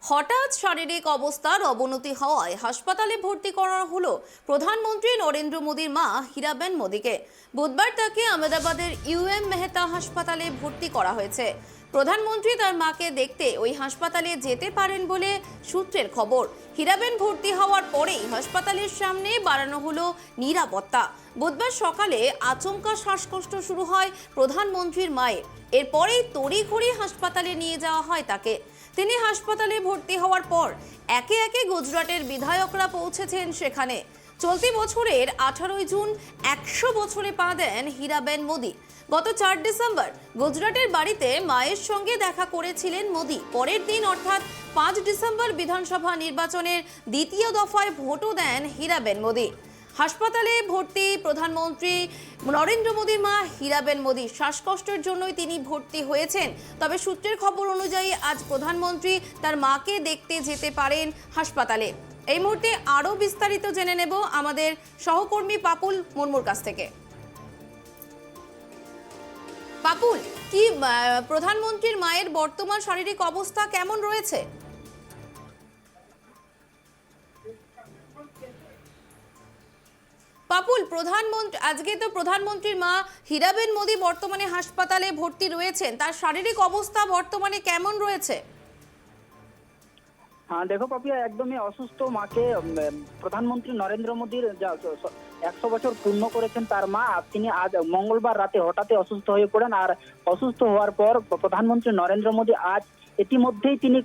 হঠাৎ শারীরিক অবস্থার অবনতি হওয়ায় হাসপাতালে ভর্তি করা হলো প্রধানমন্ত্রী নরেন্দ্র মোদীর মা হীরাবেন মোদীকে। বুধবার তাকে আহমেদাবাদের ইউএম মেহতা হাসপাতালে ভর্তি করা হয়েছে। প্রধানমন্ত্রী তার মাকে দেখতে ওই হাসপাতালে যেতে পারেন বলে সূত্রের খবর। হীরাবেন ভর্তি হওয়ার পরেই হাসপাতালের সামনে বাড়ানো হলো নিরাপত্তা। বুধবার সকালে আচমকা শ্বাসকষ্ট শুরু হয় প্রধানমন্ত্রীর মায়ের। এরপরেই তড়িঘড়ি হাসপাতালে নিয়ে যাওয়া হয় তাকে। তিনি হাসপাতালে ভর্তি হওয়ার পর একে একে গুজরাটের বিধায়করা পৌঁছেছেন সেখানে। চলতি বছরের 18 জুন 100 বছরে পা দেন হীরাবেন মোদী। গত 4 ডিসেম্বর গুজরাটের বাড়িতে মায়ের সঙ্গে দেখা করেছিলেন মোদী। পরের দিন অর্থাৎ 5 ডিসেম্বর বিধানসভা নির্বাচনের দ্বিতীয় দফায় ভোটও দেন হীরাবেন মোদী। হাসপাতালে ভর্তি প্রধানমন্ত্রী নরেন্দ্র মোদীর মা হীরাবেন মোদী। শ্বাসকষ্টের জন্যই তিনি ভর্তি হয়েছেন। তবে সূত্রের খবর অনুযায়ী আজ প্রধানমন্ত্রী তার মাকে দেখতে যেতে পারেন হাসপাতালে। এই মুহূর্তে আরো বিস্তারিত জেনে নেব আমাদের সহকর্মী পাপুল মুর্মুর কাছ থেকে। পাপুল, কি প্রধানমন্ত্রীর মায়ের বর্তমান শারীরিক অবস্থা কেমন রয়েছে? পাপুল, আজকে তো প্রধানমন্ত্রীর মা হীরাবেন মোদী বর্তমানে হাসপাতালে ভর্তি রয়েছেন। তার শারীরিক অবস্থা বর্তমানে কেমন রয়েছে? হ্যাঁ দেখো পাপিয়া, একদমই অসুস্থ মাকে প্রধানমন্ত্রী নরেন্দ্র মোদীর 100 বছর পূর্ণ করেছেন তার মা। তিনি আজ মঙ্গলবার রাতে হঠাৎই অসুস্থ হয়ে পড়েন। আর অসুস্থ হওয়ার পর প্রধানমন্ত্রী নরেন্দ্র মোদী আজ ইতিমধ্যেই তিনি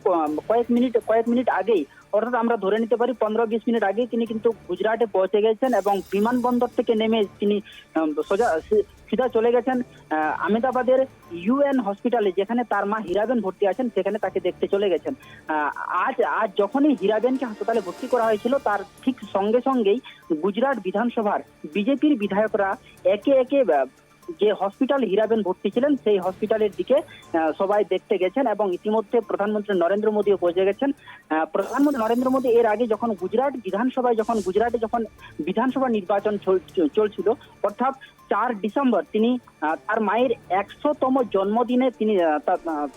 কয়েক মিনিট আগেই, অর্থাৎ আমরা ধরে নিতে পারি 15-20 মিনিট আগেই তিনি কিন্তু গুজরাটে পৌঁছে গেছেন এবং বিমানবন্দর থেকে নেমে তিনি সিধা চলে গেছেন আহমেদাবাদের ইউএন হসপিটালে, যেখানে তার মা হীরাবেন ভর্তি আছেন, সেখানে তাকে দেখতে চলে গেছেন। আজ যখনই হীরাবেনকে হাসপাতালে ভর্তি করা হয়েছিল তার ঠিক সঙ্গেই গুজরাট বিধানসভার বিজেপির বিধায়করা একে একে যে হসপিটাল হীরাবেন ভর্তি ছিলেন সেই হসপিটালের দিকে সবাই দেখতে গেছেন এবং ইতিমধ্যে প্রধানমন্ত্রী নরেন্দ্র মোদীও পৌঁছে গেছেন। প্রধানমন্ত্রী নরেন্দ্র মোদী এর আগে যখন গুজরাটে যখন বিধানসভা নির্বাচন চলছিল, অর্থাৎ 4 ডিসেম্বর তিনি তার মায়ের 100তম জন্মদিনে তিনি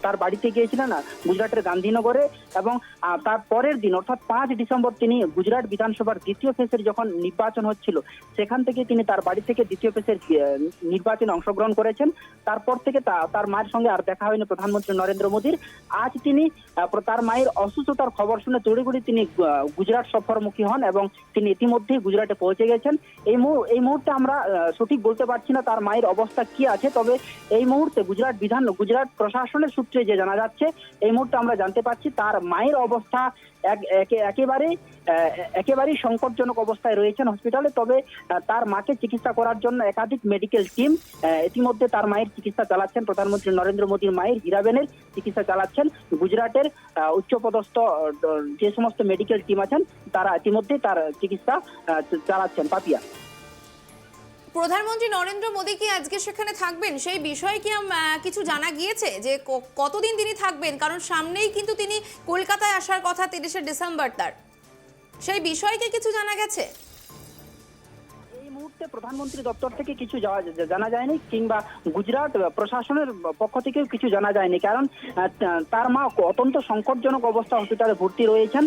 তার বাড়িতে গিয়েছিলেন গুজরাটের গান্ধীনগরে এবং তার পরের দিন অর্থাৎ 5 ডিসেম্বর তিনি গুজরাট বিধানসভার দ্বিতীয় ফেজের যখন নির্বাচন হচ্ছিল সেখান থেকে তিনি তার বাড়ি থেকে দ্বিতীয় ফেজের নির্বাচনে অংশগ্রহণ করেছেন। তারপর থেকে তার মায়ের সঙ্গে আর দেখা হয়নি প্রধানমন্ত্রী নরেন্দ্র মোদীর। আজ তিনি তার মায়ের অসুস্থতার খবর শুনে তড়িঘড়ি তিনি গুজরাট সফরমুখী হন এবং তিনি ইতিমধ্যেই গুজরাটে পৌঁছে গেছেন। এই মুহূর্তে আমরা সঠিক বলতে পারছি না তার মায়ের অবস্থা কি আছে, তবে এই মুহূর্তে গুজরাট প্রশাসনের সূত্রে যে জানা যাচ্ছে, এই মুহূর্তে আমরা জানতে পারছি তার মায়ের অবস্থা একেবারেই সংকটজনক অবস্থায় রয়েছেন হসপিটালে। তবে তার মাকে চিকিৎসা করার জন্য একাধিক মেডিকেল টিম ইতিমধ্যে তার মায়ের চিকিৎসা চালাচ্ছেন। প্রধানমন্ত্রী নরেন্দ্র মোদীর মায়ের হীরাবেনের চিকিৎসা চালাচ্ছেন গুজরাটের উচ্চপদস্থ যে সমস্ত মেডিকেল টিম আছেন, তারা ইতিমধ্যে তার চিকিৎসা চালাচ্ছেন। পাপিয়া, প্রধানমন্ত্রী নরেন্দ্র মোদী কি আজকে সেখানে থাকবেন সেই বিষয়ে কি কিছু জানা গিয়েছে যে কতদিন তিনি থাকবেন? কারণ সামনেই কিন্তু তিনি কলকাতায় আসার কথা 30শে ডিসেম্বর, তার সেই বিষয়ে কি কিছু জানা গেছে? এই মুহূর্তে প্রধানমন্ত্রী দপ্তর থেকে কিছু জানা যায়নি কিংবা গুজরাট প্রশাসনের পক্ষ থেকেও কিছু জানা যায়নি, কারণ তার মা অত্যন্ত সংকটজনক অবস্থা হসপিটালে ভর্তি রয়েছেন।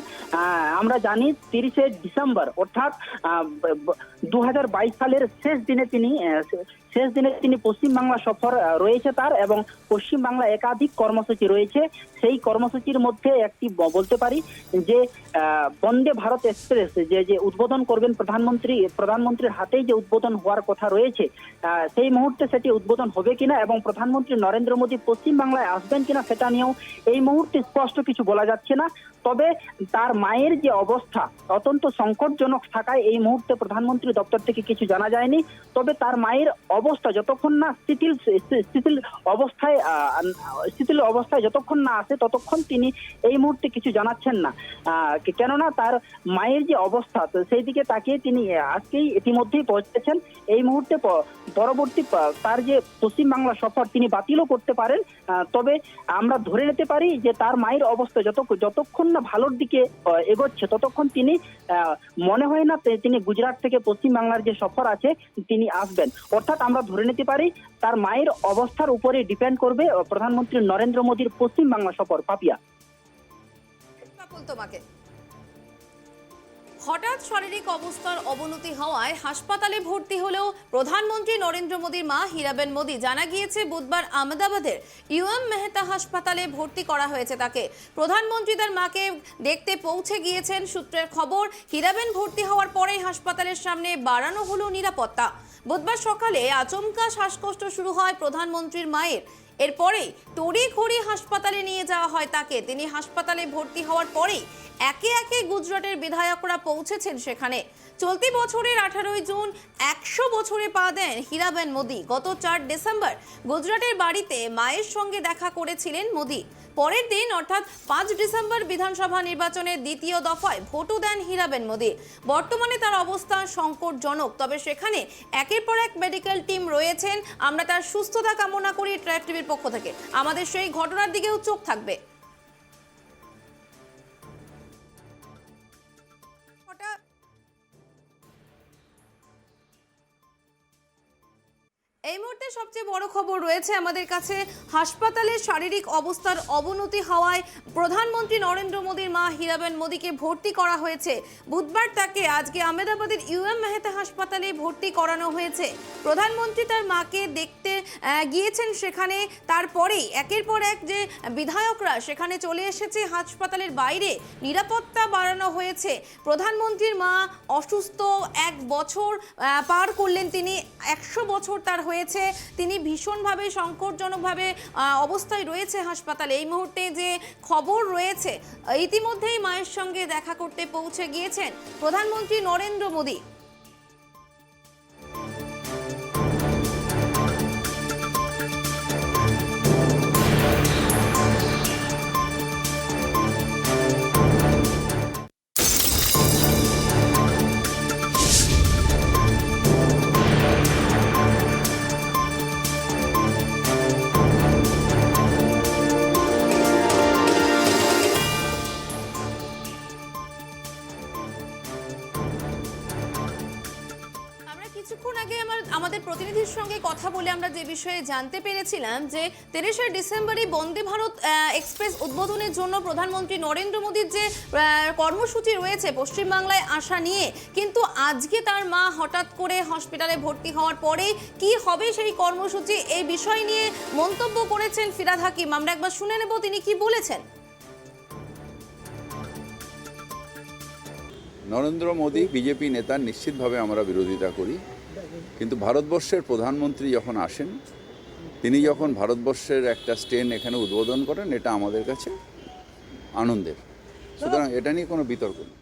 আমরা জানি 30শে ডিসেম্বর অর্থাৎ 2022 সালের শেষ দিনে তিনি পশ্চিমবাংলা সফর রয়েছে তার, এবং পশ্চিমবাংলা একাধিক কর্মসূচি রয়েছে। সেই কর্মসূচির মধ্যে একটি বলতে পারি যে বন্দে ভারত এক্সপ্রেস যে উদ্বোধন করবেন প্রধানমন্ত্রীর হাতেই যে উদ্বোধন হওয়ার কথা রয়েছে, সেই মুহূর্তে সেটি উদ্বোধন হবে কিনা এবং প্রধানমন্ত্রী নরেন্দ্র মোদী পশ্চিমবাংলায় আসবেন কিনা সেটা নিয়েও এই মুহূর্তে স্পষ্ট কিছু বলা যাচ্ছে না। তবে তার মায়ের যে অবস্থা অত্যন্ত সংকটজনক থাকায় এই মুহূর্তে প্রধানমন্ত্রী দপ্তর থেকে কিছু জানা যায়নি। তবে তার মায়ের অবস্থা যতক্ষণ না শিথিল অবস্থায় যতক্ষণ না আসে ততক্ষণ তিনি এই মুহূর্তে কিছু জানাচ্ছেন না, কেননা তার মায়ের যে অবস্থা সেই দিকে তাকিয়ে তিনি আজকেই ইতিমধ্যেই পৌঁছেছেন। এই মুহূর্তে পরবর্তী তার যে পশ্চিমবাংলা সফর তিনি বাতিলও করতে পারেন। তবে আমরা ধরে নিতে পারি যে তার মায়ের অবস্থা যতক্ষণ না ভালোর দিকে এগোচ্ছে ততক্ষণ তিনি মনে হয় না তিনি গুজরাট থেকে পশ্চিমবাংলার যে সফর আছে তিনি আসবেন। অর্থাৎ আমরা ধরে নিতে পারি তার মায়ের অবস্থার উপরে ডিপেন্ড করবে প্রধানমন্ত্রী নরেন্দ্র মোদীর পশ্চিমবাংলা সফর। পাপিয়া, তোমাকে হঠাৎ শারীরিক অবস্থার অবনতি হওয়ায় হাসপাতালে ভর্তি হলেও প্রধানমন্ত্রী নরেন্দ্র মোদীর মা হীরাবেন মোদী। জানা গিয়েছে বুধবার আহমেদাবাদের ইউএম মেহতা হাসপাতালে ভর্তি করা হয়েছে তাকে। প্রধানমন্ত্রী তার মাকে দেখতে পৌঁছে গিয়েছেন। সূত্রের খবর, হীরাবেন ভর্তি হওয়ার পরেই হাসপাতালের সামনে বাড়ানো হলো নিরাপত্তা। বুধবার সকালে আচমকা শ্বাসকষ্ট শুরু হয় প্রধানমন্ত্রীর মায়ের। এরপরেই তড়িঘড়ি হাসপাতালে নিয়ে যাওয়া হয় তাকে। তিনি হাসপাতালে ভর্তি হওয়ার পরেই একে একে গুজরাটের বিধায়করা পৌঁছেছেন সেখানে। চলতি বছরের 18 জুন 100 বছরে পা দেন হীরাবেন মোদী। গত 4 ডিসেম্বর গুজরাটের বাড়িতে মায়ের সঙ্গে দেখা করেছিলেন মোদী। পরের দিন অর্থাৎ 5 ডিসেম্বর বিধানসভা নির্বাচনের দ্বিতীয় দফায় ভোটও দেন হীরাবেন মোদী। বর্তমানে তার অবস্থা সংকটজনক, তবে সেখানে একের পর এক মেডিকেল টিম রয়েছেন। আমরা তার সুস্থতা কামনা করি ট্রাইব টিভির পক্ষ থেকে। আমাদের সেই ঘটনার দিকেও চোখ থাকবে। এই মুহূর্তে সবচেয়ে বড় খবর রয়েছে আমাদের কাছে। হাসপাতালে শারীরিক অবস্থার অবনতি হওয়ায় প্রধানমন্ত্রী নরেন্দ্র মোদীর মা হীরাবেন মোদীকে ভর্তি করা হয়েছে। বুধবার তাকে আজকে আহমেদাবাদের ইউএম মেহতা হাসপাতালে ভর্তি করানো হয়েছে। প্রধানমন্ত্রী তার মাকে দেখতে গিয়েছেন সেখানে। তারপরেই একের পর এক যে বিধায়করা সেখানে চলে এসেছে। হাসপাতালের বাইরে নিরাপত্তা বাড়ানো হয়েছে। প্রধানমন্ত্রীর মা অসুস্থ, 1 বছর পার করলেন তিনি। 100 বছর তার হয়েছে। তিনি ভীষণভাবে সংকটজনকভাবে অবস্থায় রয়েছে হাসপাতালে। এই মুহূর্তে যে খবর রয়েছে, ইতিমধ্যেই মায়ের সঙ্গে দেখা করতে পৌঁছে গিয়েছেন প্রধানমন্ত্রী নরেন্দ্র মোদী। কিছুক্ষণ আগে আমাদের প্রতিনিধির সঙ্গে কথা বলে আমরা যে বিষয়ে জানতে পেরেছিলাম যে 23শে ডিসেম্বরই বন্দে ভারত এক্সপ্রেস উদ্বোধনের জন্য প্রধানমন্ত্রী নরেন্দ্র মোদীর যে কর্মসূচি রয়েছে পশ্চিমবাংলায় আসা নিয়ে, কিন্তু আজকে তার মা হঠাৎ করে হসপিটালে ভর্তি হওয়ার পরে কি হবে সেই কর্মসূচি, এই বিষয় নিয়ে মন্তব্য করেছেন ফিরহাদ হাকিম। আমরা একবার শুনে নেব তিনি কি বলেছেন। নরেন্দ্র মোদী বিজেপি নেতা, নিশ্চিতভাবে আমরা বিরোধিতা করি, কিন্তু ভারতবর্ষের প্রধানমন্ত্রী যখন আসেন, তিনি যখন ভারতবর্ষের একটা স্টেন এখানে উদ্বোধন করেন, এটা আমাদের কাছে আনন্দের। সুতরাং এটা নিয়ে কোনো বিতর্ক নেই।